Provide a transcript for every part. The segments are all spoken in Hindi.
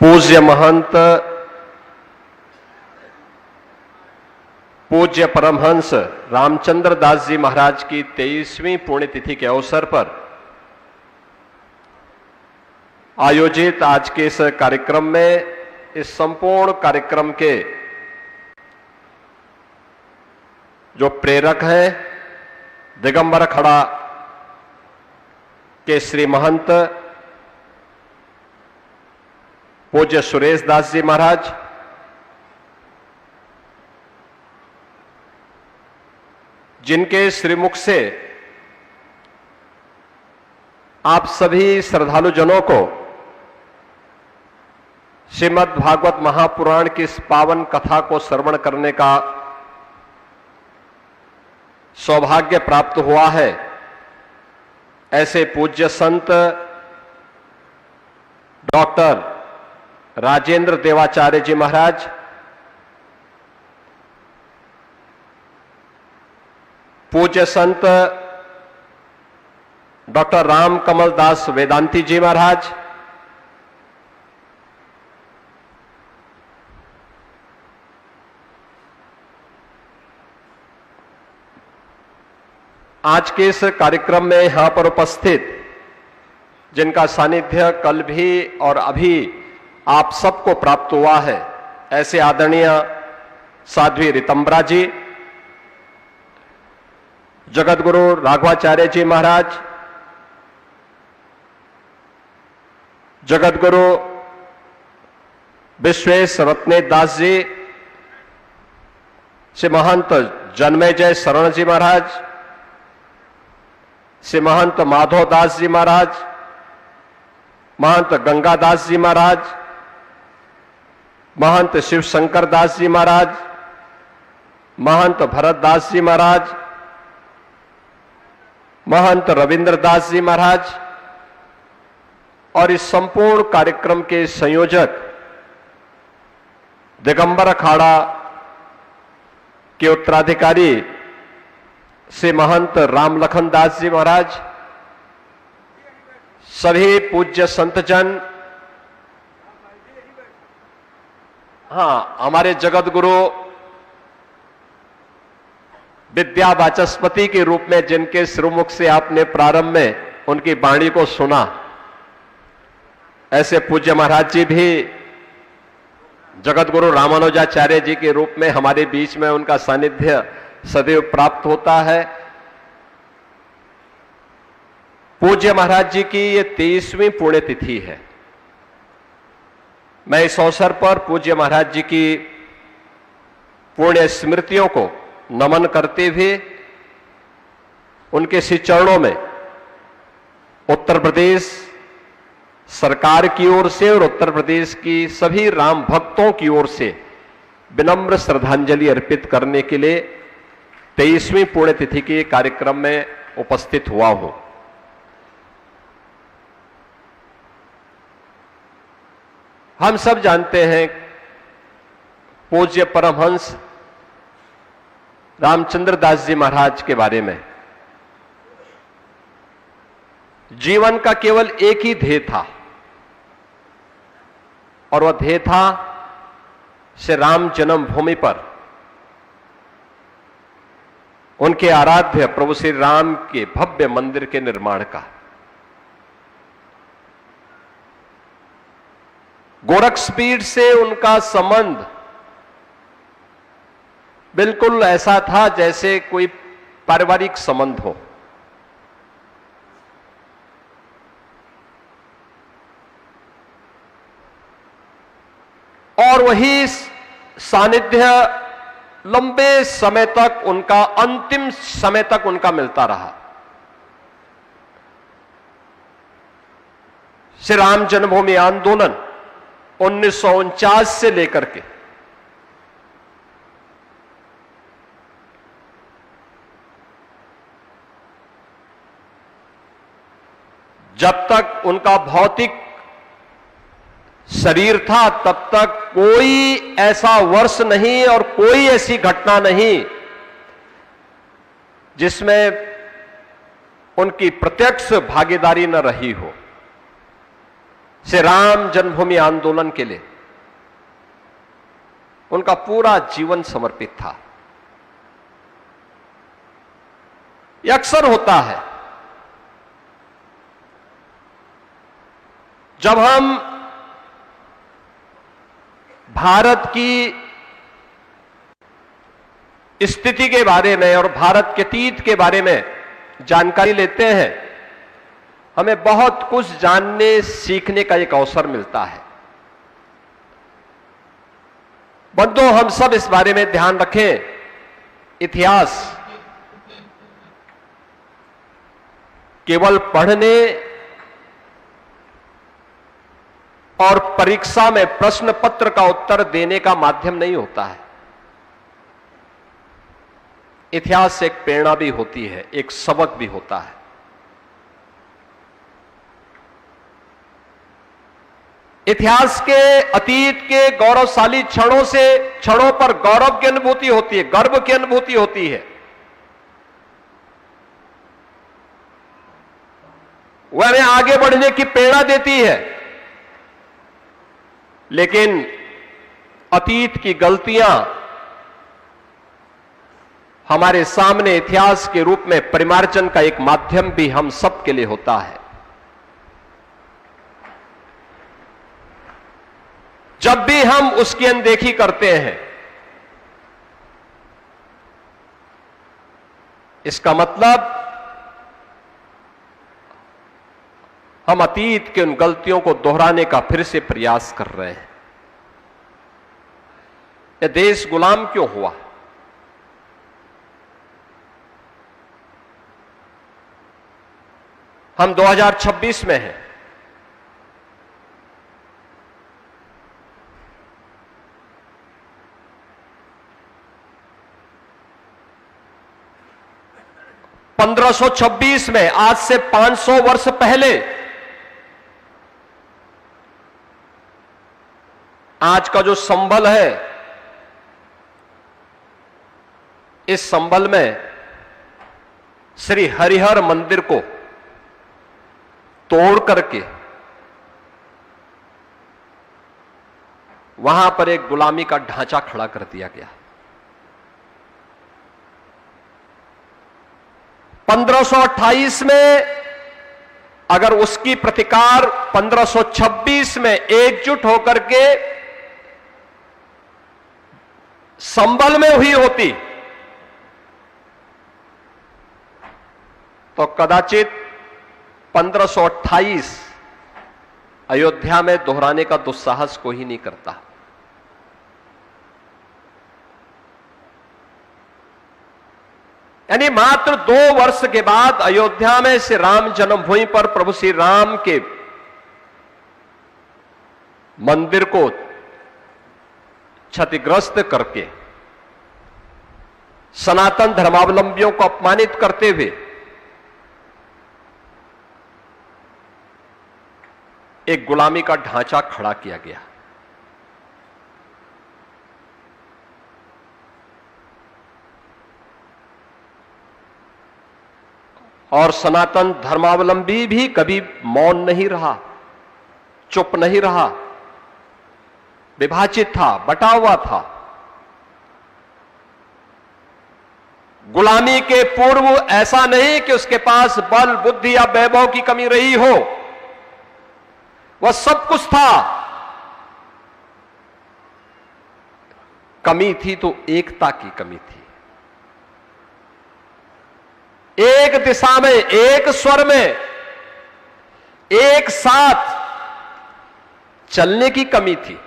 पूज्य महंत पूज्य परमहंस रामचंद्र दास जी महाराज की 23वीं पुण्यतिथि के अवसर पर आयोजित आज के इस कार्यक्रम में, इस संपूर्ण कार्यक्रम के जो प्रेरक हैं, दिगंबर अखाड़ा के श्री महंत पूज्य सुरेश दास जी महाराज, जिनके श्रीमुख से आप सभी श्रद्धालु जनों को श्रीमद् भागवत महापुराण की इस पावन कथा को श्रवण करने का सौभाग्य प्राप्त हुआ है, ऐसे पूज्य संत डॉक्टर राजेंद्र देवाचार्य जी महाराज, पूज्य संत डॉक्टर राम कमल दास वेदांती जी महाराज, आज के इस कार्यक्रम में यहां पर उपस्थित, जिनका सानिध्य कल भी और अभी आप सबको प्राप्त हुआ है, ऐसे आदरणीय साध्वी रितंबरा जी, जगतगुरु राघवाचार्य जी महाराज, जगतगुरु विश्वेश रत्ने दास जी, श्री महंत जन्मेजय शरण जी महाराज, श्री महंत माधव दास जी महाराज, महंत गंगादास जी महाराज, महंत शिव शंकर दास जी महाराज, महंत भरत दास जी महाराज, महंत रविंद्र दास जी महाराज और इस संपूर्ण कार्यक्रम के संयोजक दिगंबर अखाड़ा के उत्तराधिकारी श्री महंत रामलखन दास जी महाराज, सभी पूज्य संतजन, हमारे जगत गुरु विद्या वाचस्पति के रूप में जिनके श्रीमुख से आपने प्रारंभ में उनकी वाणी को सुना, ऐसे पूज्य महाराज जी भी जगत गुरु रामानुजाचार्य जी के रूप में हमारे बीच में उनका सानिध्य सदैव प्राप्त होता है। पूज्य महाराज जी की ये 23वीं पुण्यतिथि है। मैं इस अवसर पर पूज्य महाराज जी की पुण्य स्मृतियों को नमन करते हुए उनके श्री चरणों में उत्तर प्रदेश सरकार की ओर से और उत्तर प्रदेश की सभी राम भक्तों की ओर से विनम्र श्रद्धांजलि अर्पित करने के लिए 23वीं पुण्यतिथि के कार्यक्रम में उपस्थित हुआ हूं। हम सब जानते हैं पूज्य परमहंस रामचंद्र दास जी महाराज के बारे में। जीवन का केवल एक ही ध्येय था और वह ध्येय था श्री राम जन्मभूमि पर उनके आराध्य प्रभु श्री राम के भव्य मंदिर के निर्माण का। गोरक्षपीठ से उनका संबंध बिल्कुल ऐसा था जैसे कोई पारिवारिक संबंध हो। और वही सानिध्य लंबे समय तक उनका, अंतिम समय तक उनका मिलता रहा। श्री राम जन्मभूमि आंदोलन 1949 से लेकर के जब तक उनका भौतिक शरीर था, तब तक कोई ऐसा वर्ष नहीं और कोई ऐसी घटना नहीं जिसमें उनकी प्रत्यक्ष भागीदारी न रही हो। से राम जन्मभूमि आंदोलन के लिए उनका पूरा जीवन समर्पित था। यह अक्सर होता है जब हम भारत की स्थिति के बारे में और भारत के अतीत के बारे में जानकारी लेते हैं, हमें बहुत कुछ जानने सीखने का एक अवसर मिलता है। बंधुओं, हम सब इस बारे में ध्यान रखें, इतिहास केवल पढ़ने और परीक्षा में प्रश्न पत्र का उत्तर देने का माध्यम नहीं होता है। इतिहास एक प्रेरणा भी होती है, एक सबक भी होता है। इतिहास के अतीत के गौरवशाली क्षणों पर गौरव की अनुभूति होती है, गर्व की अनुभूति होती है। वह हमें आगे बढ़ने की प्रेरणा देती है। लेकिन अतीत की गलतियां हमारे सामने इतिहास के रूप में परिमार्जन का एक माध्यम भी हम सब के लिए होता है। जब भी हम उसकी अनदेखी करते हैं, इसका मतलब हम अतीत के उन गलतियों को दोहराने का फिर से प्रयास कर रहे हैं। यह देश गुलाम क्यों हुआ? हम 2026 में हैं। (1526) में, आज से 500 वर्ष पहले, आज का जो संभल है, इस संभल में श्री हरिहर मंदिर को तोड़ करके वहां पर एक गुलामी का ढांचा खड़ा कर दिया गया। 1528 में अगर उसकी प्रतिकार 1526 में एकजुट होकर के संभल में हुई होती तो कदाचित 1528 अयोध्या में दोहराने का दुस्साहस कोई ही नहीं करता। यानी मात्र 2 वर्ष के बाद अयोध्या में श्री राम जन्मभूमि पर प्रभु श्री राम के मंदिर को क्षतिग्रस्त करके सनातन धर्मावलंबियों को अपमानित करते हुए एक गुलामी का ढांचा खड़ा किया गया। और सनातन धर्मावलंबी भी कभी मौन नहीं रहा, चुप नहीं रहा, विभाजित था, बटा हुआ था। गुलामी के पूर्व ऐसा नहीं कि उसके पास बल, बुद्धि या वैभव की कमी रही हो, वह सब कुछ था। कमी थी तो एकता की कमी थी। एक दिशा में, एक स्वर में, एक साथ चलने की कमी थी।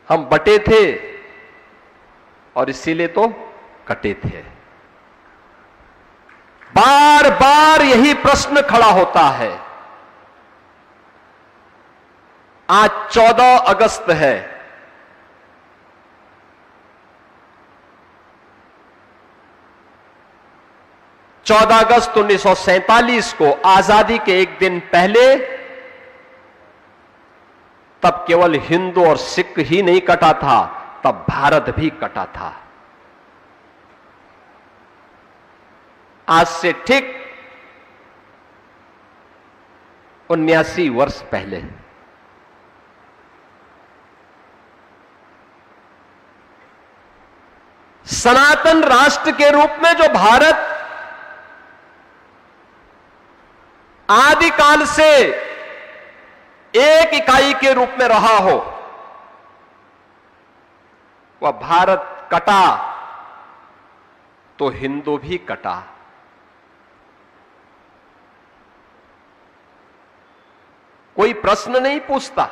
हम बटे थे और इसीलिए तो कटे थे। बार बार यही प्रश्न खड़ा होता है। आज 14 अगस्त है। (14 अगस्त 1947) को, आजादी के एक दिन पहले, तब केवल हिंदू और सिख ही नहीं कटा था, तब भारत भी कटा था। आज से ठीक 79 वर्ष पहले। सनातन राष्ट्र के रूप में जो भारत आदिकाल से एक इकाई के रूप में रहा हो, वह भारत कटा तो हिंदू भी कटा। कोई प्रश्न नहीं पूछता।